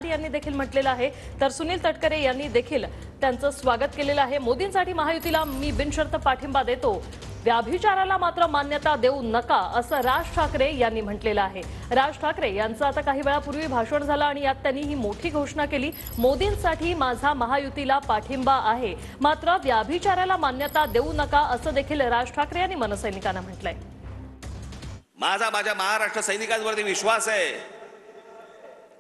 यांनी देखील म्हटलेलं आहे। तर सुनील तटकरे यांनी देखील त्यांचं स्वागत केलेलं आहे। मोदींसाठी महायुतीला मी बिनशर्त पाठिंबा देतो, व्याभिचाराला मात्र मान्यता देऊ नका, असं राज ठाकरे यांनी म्हटलेलं आहे। राज ठाकरे यांचं आता काही वेळापूर्वी भाषण झालं आणि यात त्यांनी ही मोठी घोषणा केली, मोदींसाठी माझा महायुतीला पाठिंबा आहे, मात्र व्याभिचाराला मान्यता देऊ नका, असं देखील राज ठाकरे यांनी मनसैनिकांना म्हटलंय। माझा माझ्या महाराष्ट्र सैनिकांवरती विश्वास आहे।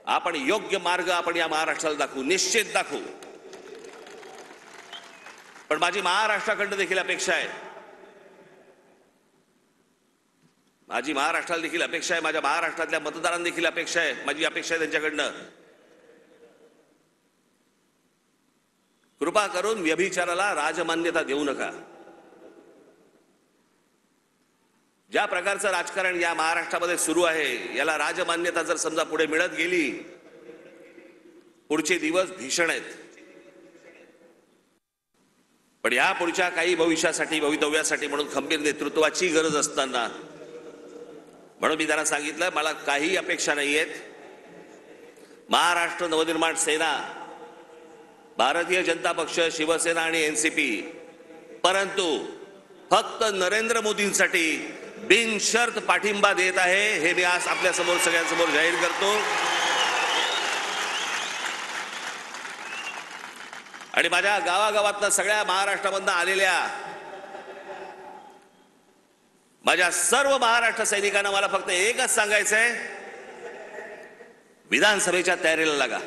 आपण योग्य मार्ग आपण या महाराष्ट्राला दाखवू, निश्चित दाखवू। पण माझी महाराष्ट्राकडे देखील अपेक्षा आहे, माझी महाराष्ट्राला देखील अपेक्षा आहे, माझ्या महाराष्ट्रातल्या मतदारांना देखील अपेक्षा आहे, माझी अपेक्षा आहे त्यांच्याकडनं, कृपा करून व्यभिचाराला राजमान्यता देऊ नका। ज्या प्रकारचं राजकारण या महाराष्ट्रामध्ये सुरू आहे, याला राजमान्यता जर समजा पुढे मिळत गेली, पुढचे दिवस भीषण आहेत। पण या पुढच्या काही भविष्यासाठी, भवितव्यासाठी म्हणून खंबीर नेतृत्वाची गरज असताना, म्हणून मी त्यांना सांगितलं, मला काही अपेक्षा नाहीयेत। महाराष्ट्र नवनिर्माण सेना, भारतीय जनता पक्ष, शिवसेना आणि एनसीपी, परंतु फक्त नरेंद्र मोदींसाठी बिनशर्त पाठिंबा देत आहे, हे मी आज आपल्या समोर सगळ्यांसमोर जाहीर करतो। आणि माझ्या गावागावातनं सगळ्या महाराष्ट्रामधनं आलेल्या माझ्या सर्व महाराष्ट्र सैनिकांना मला फक्त एकच सांगायचंय, विधानसभेच्या तयारीला लागा।